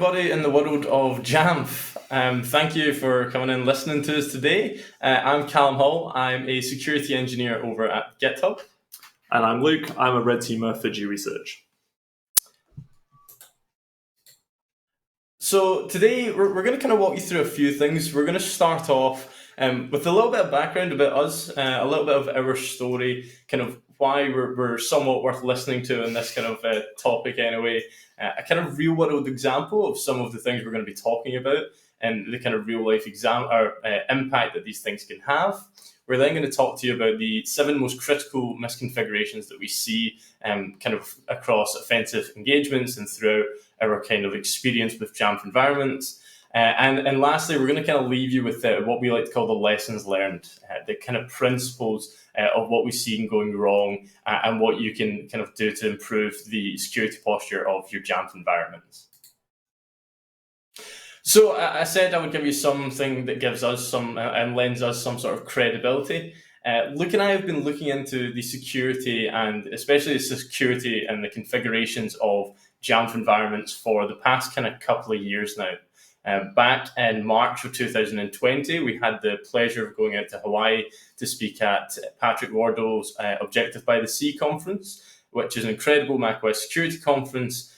everybody in the world of Jamf. Thank you for coming and listening to us today. I'm Callum Hall. I'm a security engineer over at GitHub. And I'm Luke. I'm a red teamer for G Research. So today we're going to kind of walk you through a few things. We're going to start off with a little bit of background about us, a little bit of our story, kind of why we're somewhat worth listening to in this kind of topic anyway. A kind of real world example of some of the things we're going to be talking about and the kind of real life impact that these things can have. We're then going to talk to you about the 7 most critical misconfigurations that we see kind of across offensive engagements and throughout our kind of experience with Jamf environments. And lastly, we're going to kind of leave you with what we like to call the lessons learned, the kind of principles of what we've seen going wrong and what you can kind of do to improve the security posture of your Jamf environments. So I said I would give you something that gives us some and lends us some sort of credibility. Luke and I have been looking into the security and especially the security and the configurations of Jamf environments for the past kind of couple of years now. Back in March of 2020, we had the pleasure of going out to Hawaii to speak at Patrick Wardle's Objective by the Sea conference, which is an incredible macOS security conference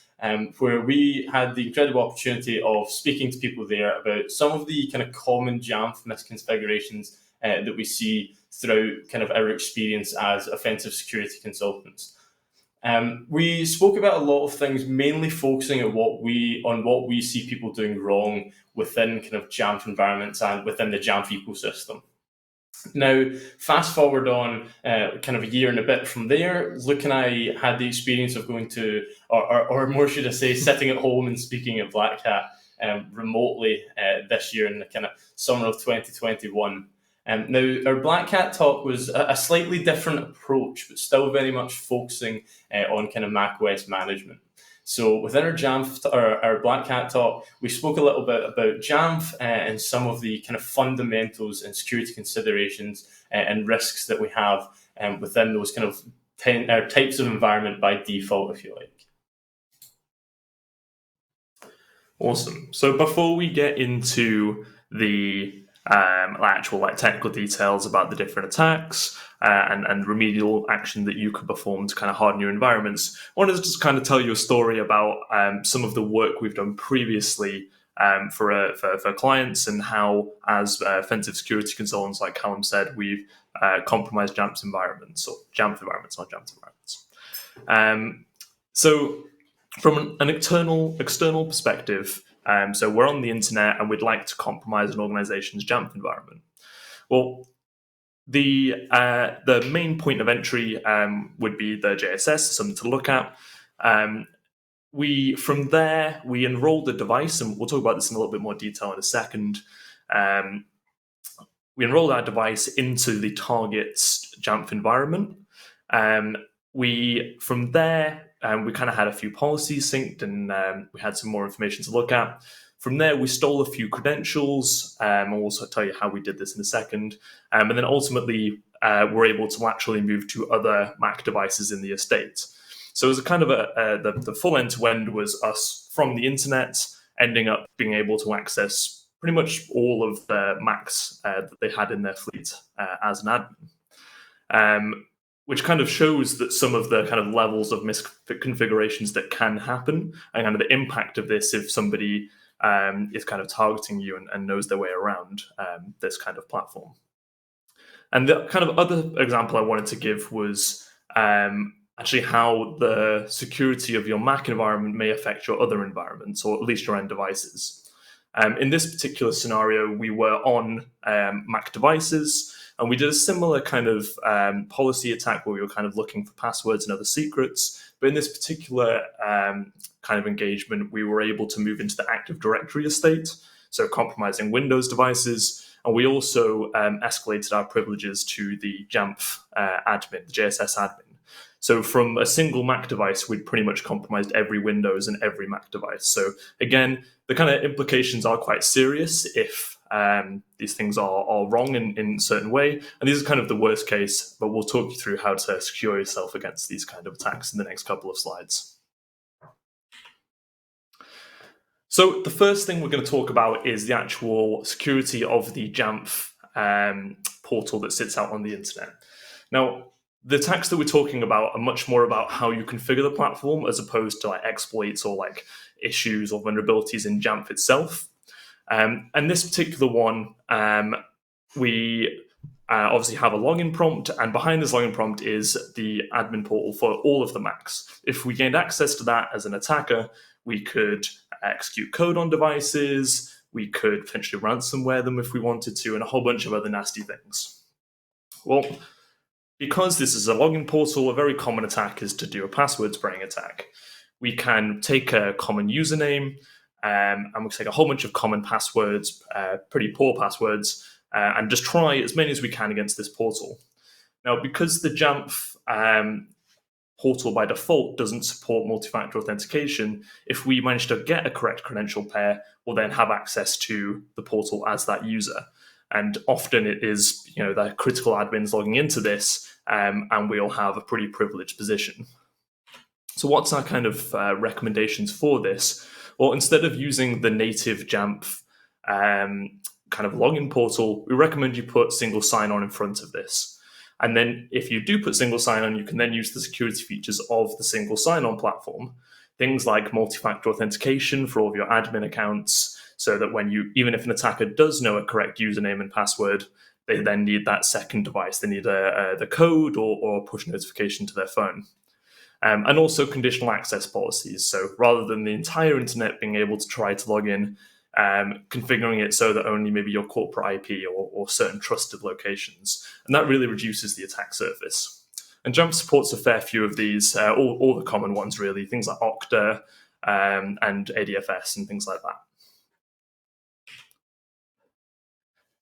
where we had the incredible opportunity of speaking to people there about some of the kind of common Jamf misconfigurations that we see throughout kind of our experience as offensive security consultants. We spoke about a lot of things, mainly focusing on what we see people doing wrong within kind of Jamf environments and within the Jamf ecosystem. Now, fast forward on kind of a year and a bit from there, Luke and I had the experience of going to, or more should I say, sitting at home and speaking at Black Hat remotely this year in the kind of summer of 2021. Now, our Black Hat talk was a slightly different approach, but still very much focusing on kind of macOS management. So within our Jamf, our Black Hat talk, we spoke a little bit about Jamf and some of the kind of fundamentals and security considerations and risks that we have within those kind of types of environment by default, if you like. Awesome. So before we get into the actual technical details about the different attacks and remedial action that you could perform to kind of harden your environments, I wanted to just kind of tell you a story about some of the work we've done previously for clients and how, as offensive security consultants, like Callum said, we've compromised Jamf environments, or Jamf environments, not Jamf environments. So from an external perspective, so we're on the internet and we'd like to compromise an organization's Jamf environment. Well, the main point of entry would be the JSS, something to look at. From there, we enrolled the device, and we'll talk about this in a little bit more detail in a second. We enrolled our device into the target's Jamf environment. From there, we kind of had a few policies synced, and we had some more information to look at. From there, we stole a few credentials. I'll also tell you how we did this in a second. And then ultimately, we're able to laterally move to other Mac devices in the estate. So it was a kind of the full end-to-end was us from the internet ending up being able to access pretty much all of the Macs that they had in their fleet as an admin. Which kind of shows that some of the kind of levels of misconfigurations that can happen and kind of the impact of this if somebody is kind of targeting you and knows their way around this kind of platform. And the kind of other example I wanted to give was actually how the security of your Mac environment may affect your other environments, or at least your end devices. In this particular scenario, we were on Mac devices, and we did a similar kind of policy attack where we were kind of looking for passwords and other secrets. But in this particular kind of engagement, we were able to move into the Active Directory estate, so compromising Windows devices. And we also escalated our privileges to the Jamf admin, the JSS admin. So from a single Mac device, we'd pretty much compromised every Windows and every Mac device. So again, the kind of implications are quite serious if these things are wrong in a certain way. And these are kind of the worst case, but we'll talk you through how to secure yourself against these kind of attacks in the next couple of slides. So the first thing we're going to talk about is the actual security of the Jamf portal that sits out on the internet. Now, the attacks that we're talking about are much more about how you configure the platform as opposed to like exploits or like issues or vulnerabilities in Jamf itself. And this particular one, we obviously have a login prompt, and behind this login prompt is the admin portal for all of the Macs. If we gained access to that as an attacker, we could execute code on devices, we could potentially ransomware them if we wanted to, and a whole bunch of other nasty things. Well, because this is a login portal, a very common attack is to do a password spraying attack. We can take a common username, and we take a whole bunch of common passwords, pretty poor passwords, and just try as many as we can against this portal. Now, because the Jamf portal by default doesn't support multi-factor authentication, if we manage to get a correct credential pair, we'll then have access to the portal as that user. And often it is, the critical admins logging into this, and we'll have a pretty privileged position. So what's our kind of recommendations for this? Well, instead of using the native Jamf kind of login portal, we recommend you put single sign-on in front of this. And then if you do put single sign-on, you can then use the security features of the single sign-on platform. Things like multi-factor authentication for all of your admin accounts, so that even if an attacker does know a correct username and password, they then need that second device. They need the code or a push notification to their phone. And also conditional access policies. So rather than the entire internet being able to try to log in, configuring it so that only maybe your corporate IP or certain trusted locations. And that really reduces the attack surface. And Jamf supports a fair few of these, all the common ones really, things like Okta and ADFS and things like that.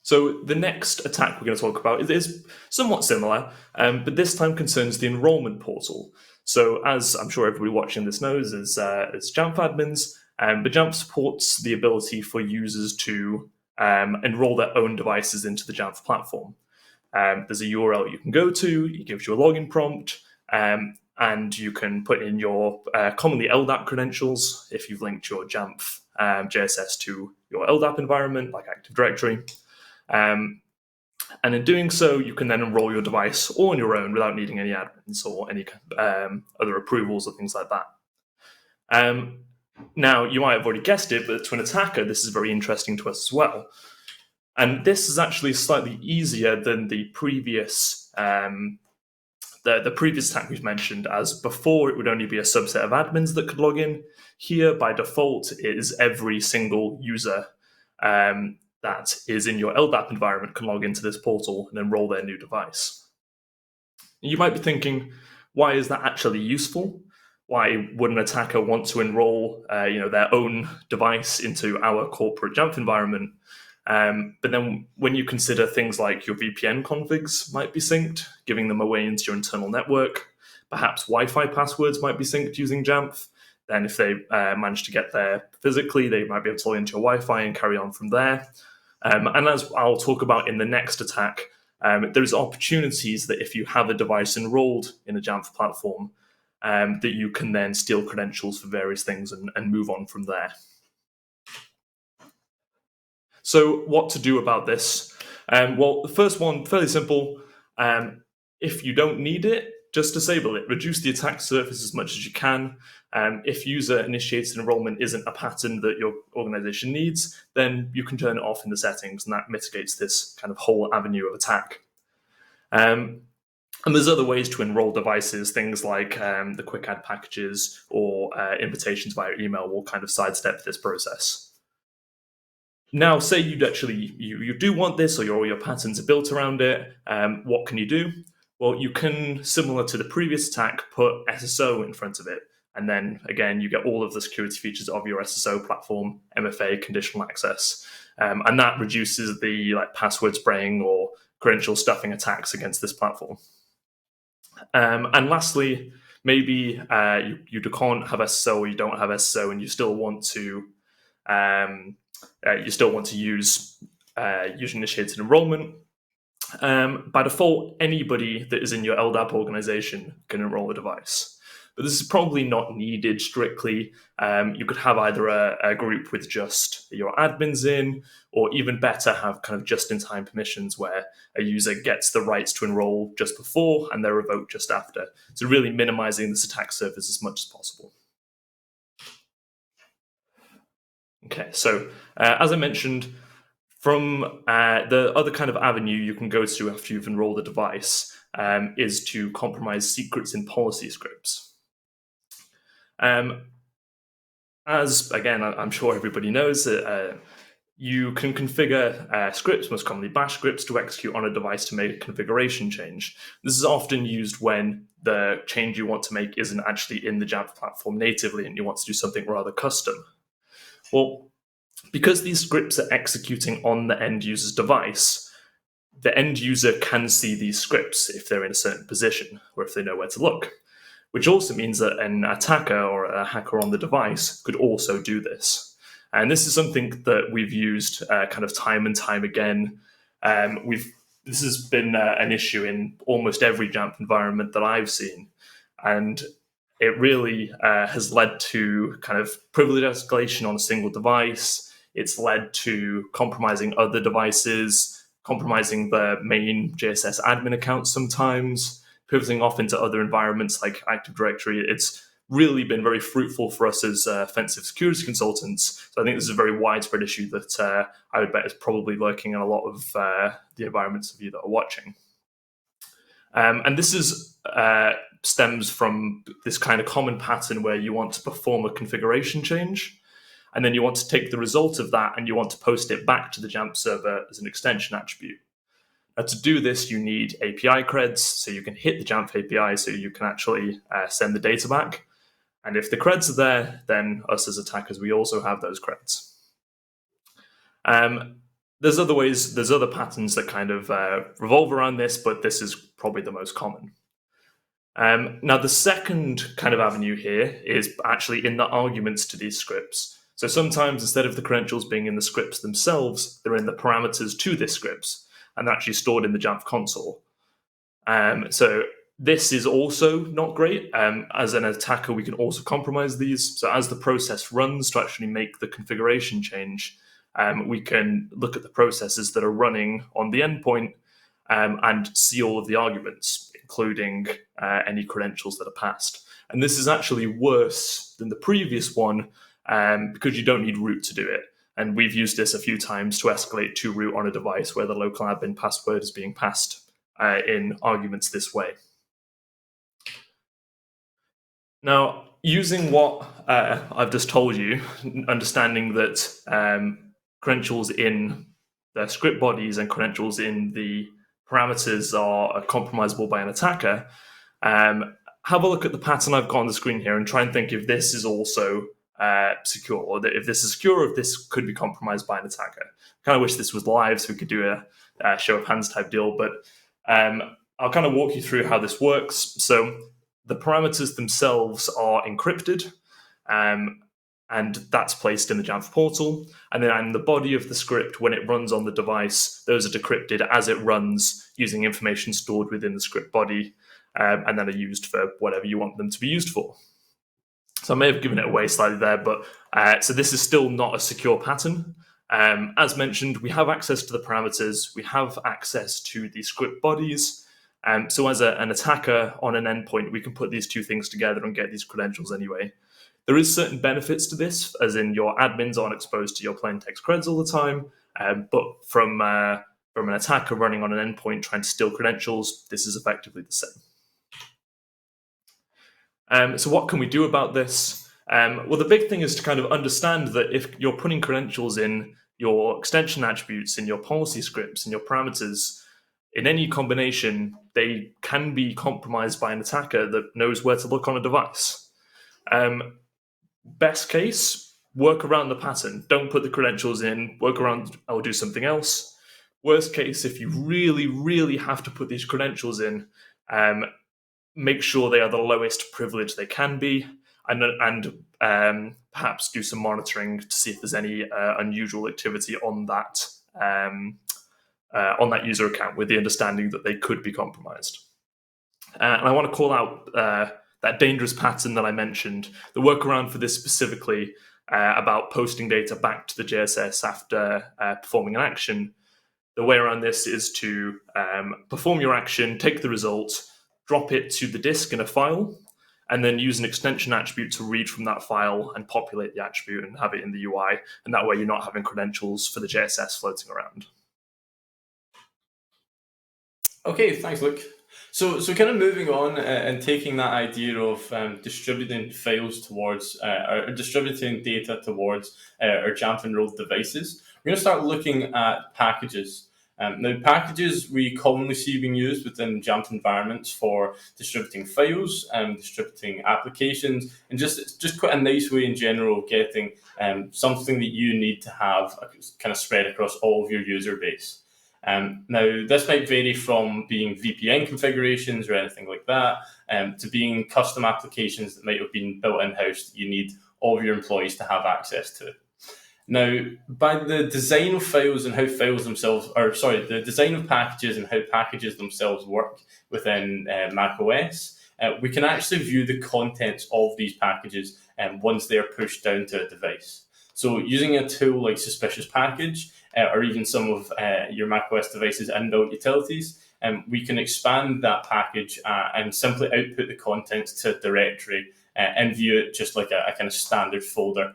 So the next attack we're going to talk about is somewhat similar, but this time concerns the enrollment portal. So as I'm sure everybody watching this knows, as Jamf admins, but Jamf supports the ability for users to enroll their own devices into the Jamf platform. There's a URL you can go to, it gives you a login prompt, and you can put in your commonly LDAP credentials if you've linked your Jamf JSS to your LDAP environment, like Active Directory. And in doing so, you can then enroll your device all on your own without needing any admins or any other approvals or things like that. Now, you might have already guessed it, but to an attacker, this is very interesting to us as well. And this is actually slightly easier than the previous the previous attack we've mentioned, as before it would only be a subset of admins that could log in. Here, by default, it is every single user that is in your LDAP environment can log into this portal and enroll their new device. You might be thinking, why is that actually useful? Why would an attacker want to enroll their own device into our corporate Jamf environment? But then when you consider things like your VPN configs might be synced, giving them away into your internal network, perhaps Wi-Fi passwords might be synced using Jamf, then if they manage to get there physically, they might be able to log into your Wi-Fi and carry on from there. And as I'll talk about in the next attack, there's opportunities that if you have a device enrolled in a Jamf platform, that you can then steal credentials for various things and move on from there. So what to do about this? Well, the first one, fairly simple. If you don't need it, just disable it. Reduce the attack surface as much as you can. If user-initiated enrollment isn't a pattern that your organization needs, then you can turn it off in the settings, and that mitigates this kind of whole avenue of attack. And there's other ways to enroll devices, things like the quick add packages or invitations via email will kind of sidestep this process. Now, say you do want this, or all your patterns are built around it. What can you do? Well, you can, similar to the previous attack, put SSO in front of it. And then, again, you get all of the security features of your SSO platform, MFA, conditional access. And that reduces the password spraying or credential stuffing attacks against this platform. And lastly, maybe you can't have SSO or you don't have SSO and you still want to use user-initiated enrollment. By default, anybody that is in your LDAP organization can enroll a device. but this is probably not needed strictly. You could have either a group with just your admins in, or even better, have kind of just-in-time permissions where a user gets the rights to enroll just before and they're revoked just after. So really minimizing this attack surface as much as possible. Okay, so as I mentioned, from the other kind of avenue you can go to after you've enrolled a device is to compromise secrets in policy scripts. As, again, I'm sure everybody knows that you can configure scripts, most commonly bash scripts, to execute on a device to make a configuration change. This is often used when the change you want to make isn't actually in the Jamf platform natively and you want to do something rather custom. Well, because these scripts are executing on the end user's device, the end user can see these scripts if they're in a certain position or if they know where to look, which also means that an attacker or a hacker on the device could also do this. And this is something that we've used kind of time and time again. This has been an issue in almost every Jamf environment that I've seen. And it really has led to kind of privilege escalation on a single device. It's led to compromising other devices, compromising the main JSS admin account sometimes, pivoting off into other environments like Active Directory. It's really been very fruitful for us as offensive security consultants. So I think this is a very widespread issue that I would bet is probably lurking in a lot of the environments of you that are watching. And this is stems from this kind of common pattern where you want to perform a configuration change, and then you want to take the result of that and you want to post it back to the Jamf server as an extension attribute. Now, to do this, you need API creds, so you can hit the Jamf API so you can actually send the data back. And if the creds are there, then us as attackers, we also have those creds. There's other ways, there's other patterns that kind of revolve around this, but this is probably the most common. Now, the second kind of avenue here is actually in the arguments to these scripts. So sometimes instead of the credentials being in the scripts themselves, they're in the parameters to this scripts, and they're actually stored in the Jamf console. So this is also not great. As an attacker, we can also compromise these. So as the process runs to actually make the configuration change, we can look at the processes that are running on the endpoint and see all of the arguments, including any credentials that are passed. And this is actually worse than the previous one because you don't need root to do it. And we've used this a few times to escalate to root on a device where the local admin password is being passed in arguments this way. Now, using what I've just told you, understanding that credentials in the script bodies and credentials in the parameters are compromisable by an attacker, have a look at the pattern I've got on the screen here and try and think if this is also secure, or that if this is secure, or if this could be compromised by an attacker. I kind of wish this was live so we could do a show of hands type deal, but I'll kind of walk you through how this works. So the parameters themselves are encrypted, and that's placed in the Jamf portal. And then in the body of the script, when it runs on the device, those are decrypted as it runs using information stored within the script body, and then are used for whatever you want them to be used for. So I may have given it away slightly there, but so this is still not a secure pattern. As mentioned, we have access to the parameters, we have access to the script bodies. So as an attacker on an endpoint, we can put these two things together and get these credentials anyway. There is certain benefits to this, as in your admins aren't exposed to your plain text creds all the time, but from an attacker running on an endpoint trying to steal credentials, this is effectively the same. So what can we do about this? Well, the big thing is to kind of understand that if you're putting credentials in your extension attributes, in your policy scripts, in your parameters, in any combination, they can be compromised by an attacker that knows where to look on a device. Best case, work around the pattern. Don't put the credentials in, work around or do something else. Worst case, if you really, really have to put these credentials in, make sure they are the lowest privilege they can be, and perhaps do some monitoring to see if there's any unusual activity on that user account, with the understanding that they could be compromised. And I want to call out that dangerous pattern that I mentioned. The workaround for this specifically about posting data back to the JSS after performing an action, the way around this is to perform your action, take the result, drop it to the disk in a file, and then use an extension attribute to read from that file and populate the attribute and have it in the UI. And that way you're not having credentials for the JSS floating around. Okay, thanks, Luke. So kind of moving on and taking that idea of distributing files towards, or distributing data towards our Jamf enrolled devices, we're going to start looking at packages. Now, packages we commonly see being used within Jamf environments for distributing files, distributing applications, and just quite a nice way in general of getting something that you need to have kind of spread across all of your user base. Now, this might vary from being VPN configurations or anything like that, to being custom applications that might have been built in-house that you need all of your employees to have access to. Now, by the design of files and how files themselves, the design of packages and how packages themselves work within macOS, we can actually view the contents of these packages once they are pushed down to a device. So using a tool like Suspicious Package, or even some of your macOS devices inbuilt utilities, we can expand that package and simply output the contents to a directory and view it just like a kind of standard folder,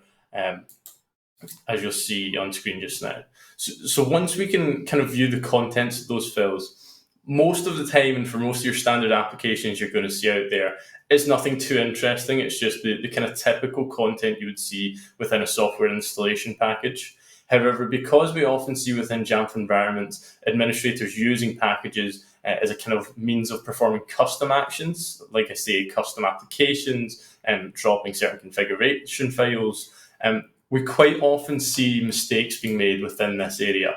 as you'll see on screen just now. So once we can kind of view the contents of those files, most of the time, and for most of your standard applications you're going to see out there, it's nothing too interesting. It's just the kind of typical content you would see within a software installation package. However, because we often see within Jamf environments administrators using packages as a kind of means of performing custom actions, like I say, custom applications, and dropping certain configuration files, we quite often see mistakes being made within this area.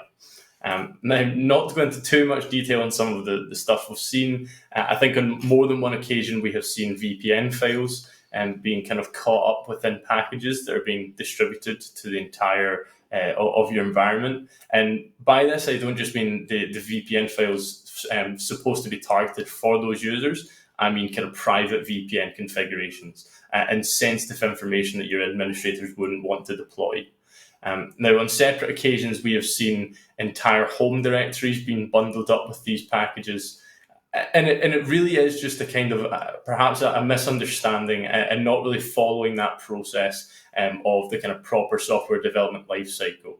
Now, not to go into too much detail on some of the stuff we've seen, I think on more than one occasion we have seen VPN files being kind of caught up within packages that are being distributed to the entire of your environment. And by this, I don't just mean the VPN files supposed to be targeted for those users. I mean kind of private VPN configurations and sensitive information that your administrators wouldn't want to deploy. Now, on separate occasions, we have seen entire home directories being bundled up with these packages. And it really is just a kind of perhaps a misunderstanding and not really following that process of the kind of proper software development lifecycle.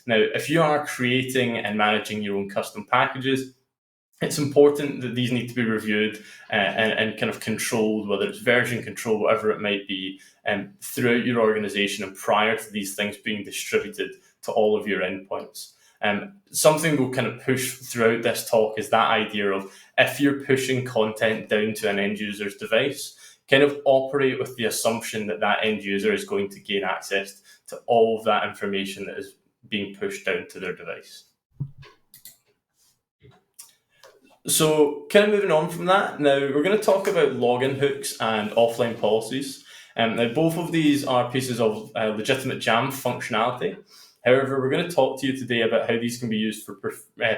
Now, if you are creating and managing your own custom packages, it's important that these need to be reviewed and kind of controlled, whether it's version control, whatever it might be, throughout your organization and prior to these things being distributed to all of your endpoints. Something we'll kind of push throughout this talk is that idea of if you're pushing content down to an end user's device, kind of operate with the assumption that that end user is going to gain access to all of that information that is being pushed down to their device. So kind of moving on from that, now we're going to talk about login hooks and offline policies. Now both of these are pieces of legitimate Jamf functionality. However, we're going to talk to you today about how these can be used for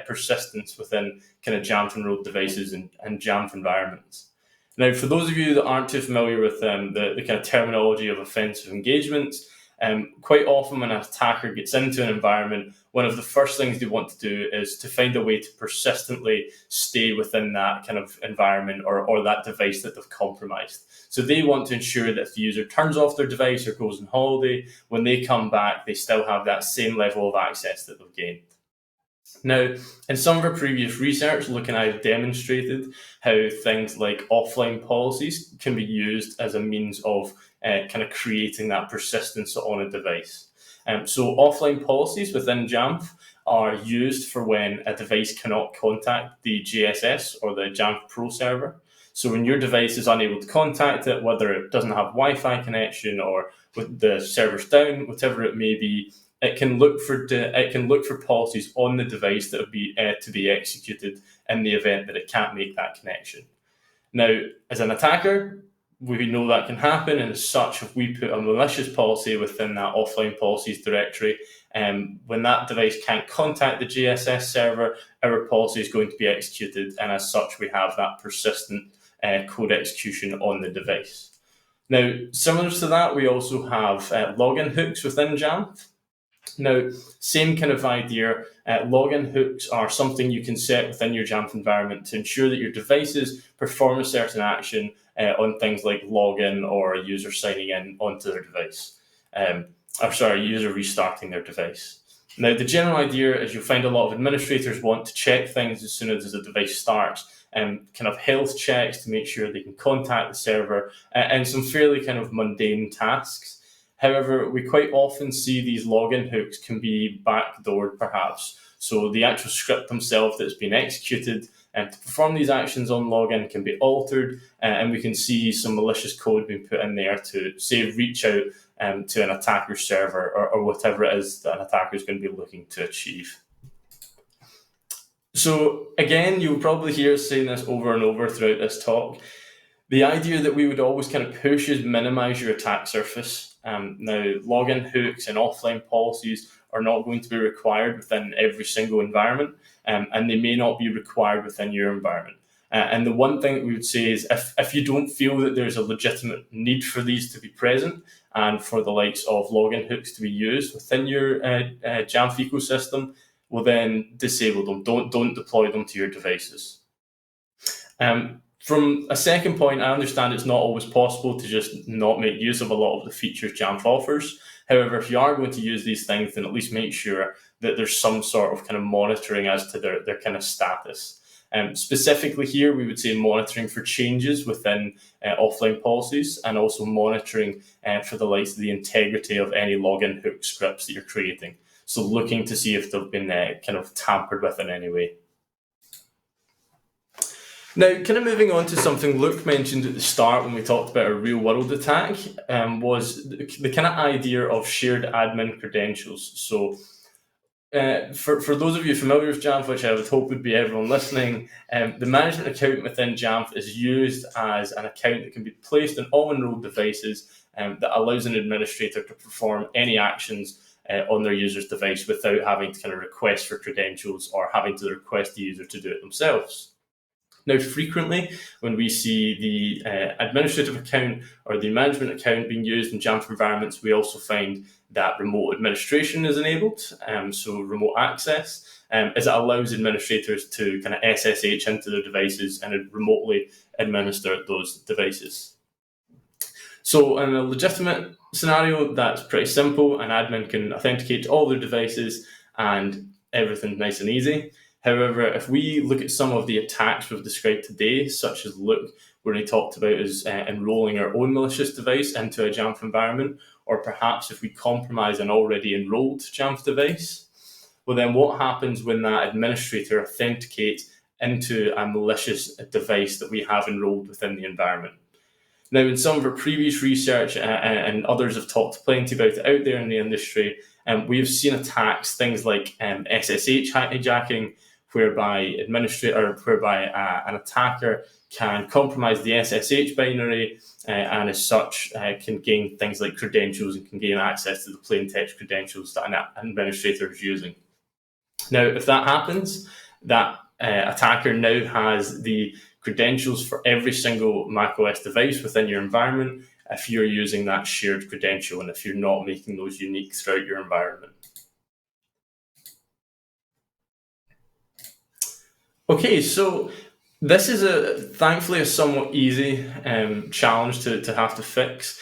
persistence within kind of Jamf enrolled devices and Jamf environments. Now, for those of you that aren't too familiar with the kind of terminology of offensive engagements, quite often when an attacker gets into an environment, one of the first things they want to do is to find a way to persistently stay within that kind of environment or that device that they've compromised. So they want to ensure that if the user turns off their device or goes on holiday, when they come back, they still have that same level of access that they've gained. Now, in some of our previous research, Luke and I have demonstrated how things like offline policies can be used as a means of kind of creating that persistence on a device. So offline policies within Jamf are used for when a device cannot contact the JSS or the Jamf Pro server. So when your device is unable to contact it, whether it doesn't have Wi-Fi connection or with the server's down, whatever it may be, it can look for policies on the device that would be to be executed in the event that it can't make that connection. Now, as an attacker, we know that can happen, and as such, if we put a malicious policy within that offline policies directory, when that device can't contact the JSS server, our policy is going to be executed, and as such, we have that persistent code execution on the device. Now, similar to that, we also have login hooks within Jamf. Now, same kind of idea, login hooks are something you can set within your Jamf environment to ensure that your devices perform a certain action on things like login or a user signing in onto their device. User restarting their device. Now, the general idea is you'll find a lot of administrators want to check things as soon as the device starts, kind of health checks to make sure they can contact the server, and some fairly kind of mundane tasks. However, we quite often see these login hooks can be backdoored, perhaps. So the actual script themselves that's been executed to perform these actions on login can be altered, and we can see some malicious code being put in there to, say, reach out to an attacker's server or whatever it is that an attacker is going to be looking to achieve. So again, you'll probably hear us saying this over and over throughout this talk. The idea that we would always kind of push is minimize your attack surface. Now, login hooks and offline policies are not going to be required within every single environment, and they may not be required within your environment. And the one thing that we would say is if you don't feel that there's a legitimate need for these to be present and for the likes of login hooks to be used within your Jamf ecosystem, well then disable them. Don't deploy them to your devices. From a second point, I understand it's not always possible to just not make use of a lot of the features Jamf offers. However, if you are going to use these things, then at least make sure that there's some sort of kind of monitoring as to their kind of status. Specifically here, we would say monitoring for changes within offline policies, and also monitoring for the likes of the integrity of any login hook scripts that you're creating. So looking to see if they've been kind of tampered with in any way. Now, kind of moving on to something Luke mentioned at the start when we talked about a real-world attack, was the kind of idea of shared admin credentials. So for those of you familiar with Jamf, which I would hope would be everyone listening, the management account within Jamf is used as an account that can be placed on all enrolled devices that allows an administrator to perform any actions on their user's device without having to kind of request for credentials or having to request the user to do it themselves. Now, frequently, when we see the administrative account or the management account being used in Jamf environments, we also find that remote administration is enabled, so remote access, as it allows administrators to kind of SSH into their devices and remotely administer those devices. So in a legitimate scenario, that's pretty simple. An admin can authenticate to all their devices and everything's nice and easy. However, if we look at some of the attacks we've described today, such as Luke, where he talked about us enrolling our own malicious device into a Jamf environment, or perhaps if we compromise an already enrolled Jamf device, well then what happens when that administrator authenticates into a malicious device that we have enrolled within the environment? Now, in some of our previous research, and others have talked plenty about it out there in the industry, we have seen attacks, things like SSH hijacking, whereby an attacker can compromise the SSH binary and as such can gain things like credentials and can gain access to the plain text credentials that an administrator is using. Now, if that happens, that attacker now has the credentials for every single macOS device within your environment if you're using that shared credential and if you're not making those unique throughout your environment. Okay, so this is thankfully a somewhat easy challenge to have to fix.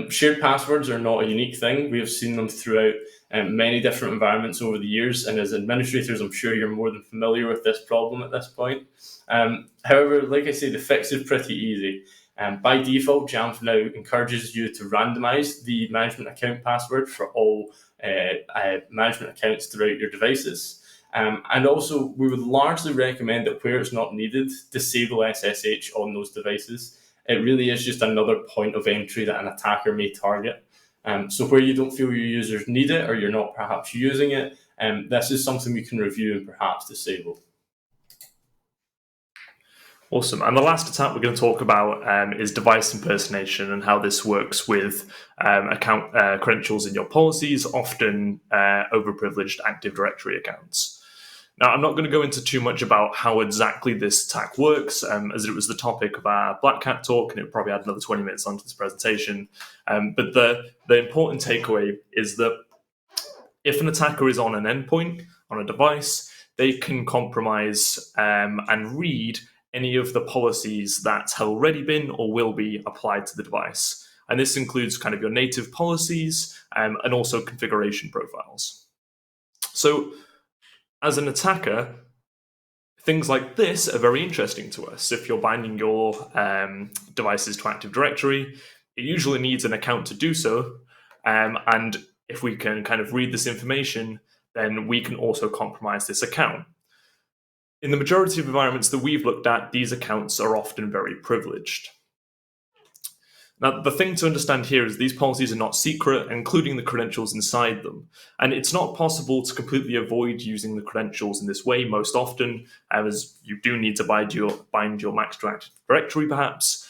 Shared passwords are not a unique thing. We have seen them throughout many different environments over the years, and as administrators, I'm sure you're more than familiar with this problem at this point. However, like I say, the fix is pretty easy. By default, Jamf now encourages you to randomize the management account password for all management accounts throughout your devices. And also, we would largely recommend that where it's not needed, disable SSH on those devices. It really is just another point of entry that an attacker may target. So where you don't feel your users need it or you're not perhaps using it, this is something we can review and perhaps disable. Awesome. And the last attack we're going to talk about is device impersonation and how this works with account credentials in your policies, often overprivileged Active Directory accounts. Now, I'm not going to go into too much about how exactly this attack works, as it was the topic of our Black Hat talk, and it probably had another 20 minutes onto this presentation. But the important takeaway is that if an attacker is on an endpoint, on a device, they can compromise and read any of the policies that have already been or will be applied to the device. And this includes kind of your native policies and also configuration profiles. So as an attacker, things like this are very interesting to us. If you're binding your devices to Active Directory, it usually needs an account to do so. And if we can kind of read this information, then we can also compromise this account. In the majority of environments that we've looked at, these accounts are often very privileged. Now, the thing to understand here is these policies are not secret, including the credentials inside them. And it's not possible to completely avoid using the credentials in this way most often, as you do need to bind your Macs to Active Directory, perhaps,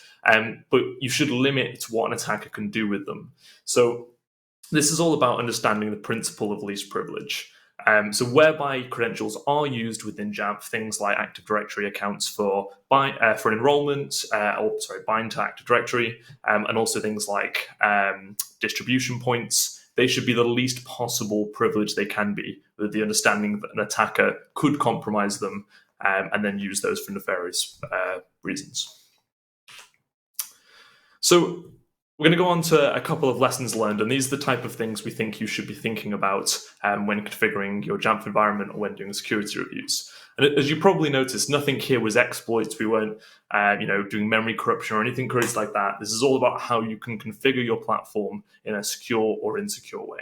but you should limit what an attacker can do with them. So this is all about understanding the principle of least privilege. So whereby credentials are used within Jamf, things like Active Directory accounts for enrollment, bind to Active Directory, and also things like distribution points, they should be the least possible privilege they can be, with the understanding that an attacker could compromise them and then use those for nefarious reasons. So we're going to go on to a couple of lessons learned, and these are the type of things we think you should be thinking about when configuring your Jamf environment or when doing security reviews. And as you probably noticed, nothing here was exploits. We weren't doing memory corruption or anything crazy like that. This is all about how you can configure your platform in a secure or insecure way.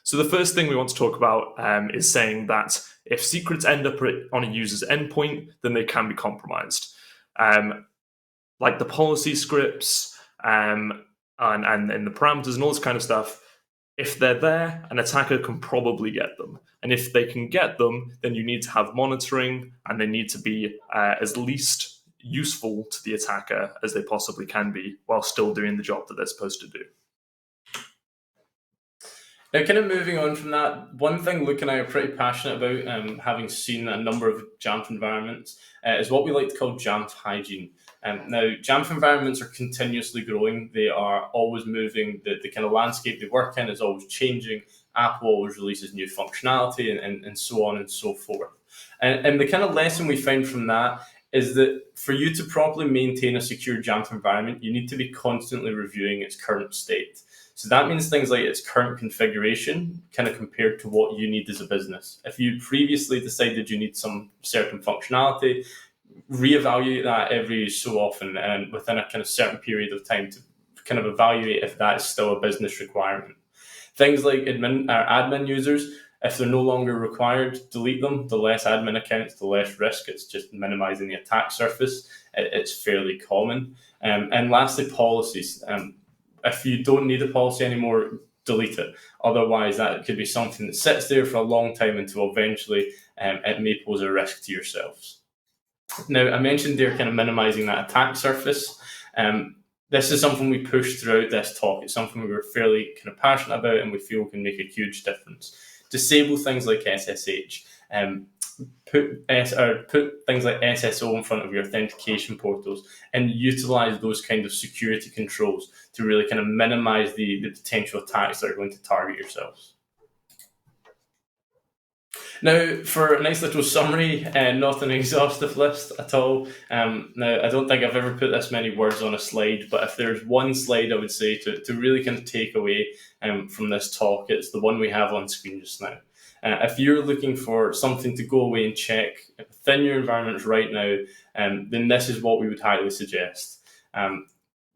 So the first thing we want to talk about is saying that if secrets end up on a user's endpoint, then they can be compromised. Like the policy scripts and the parameters and all this kind of stuff, if they're there, an attacker can probably get them. And if they can get them, then you need to have monitoring, and they need to be as least useful to the attacker as they possibly can be, while still doing the job that they're supposed to do. Now, kind of moving on from that, one thing Luke and I are pretty passionate about, having seen a number of Jamf environments, is what we like to call Jamf hygiene. Now, Jamf environments are continuously growing. They are always moving. The kind of landscape they work in is always changing. Apple always releases new functionality and so on and so forth. And the kind of lesson we found from that is that for you to properly maintain a secure Jamf environment, you need to be constantly reviewing its current state. So that means things like its current configuration, kind of compared to what you need as a business. If you previously decided you need some certain functionality, reevaluate that every so often and within a kind of certain period of time to kind of evaluate if that is still a business requirement. Things like admin users, if they're no longer required, delete them. The less admin accounts, the less risk. It's just minimizing the attack surface. It's fairly common. And lastly, policies. If you don't need a policy anymore, delete it. Otherwise, that could be something that sits there for a long time until eventually it may pose a risk to yourselves. Now, I mentioned there kind of minimizing that attack surface. This is something we push throughout this talk. It's something we were fairly kind of passionate about and we feel can make a huge difference. Disable things like SSH. Put things like SSO in front of your authentication portals and utilize those kind of security controls to really kind of minimize the potential attacks that are going to target yourselves. Now, for a nice little summary, not an exhaustive list at all. Now, I don't think I've ever put this many words on a slide, but if there's one slide I would say to really kind of take away from this talk, it's the one we have on screen just now. If you're looking for something to go away and check within your environment right now, then this is what we would highly suggest.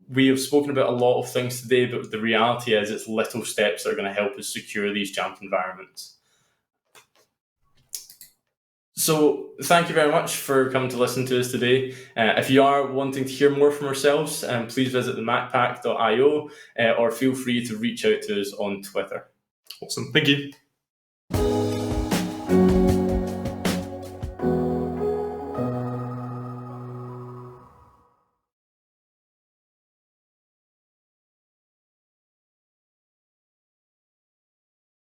We have spoken about a lot of things today, but the reality is it's little steps that are going to help us secure these Jamf environments. So thank you very much for coming to listen to us today. If you are wanting to hear more from ourselves, please visit the macpack.io or feel free to reach out to us on Twitter. Awesome. Thank you.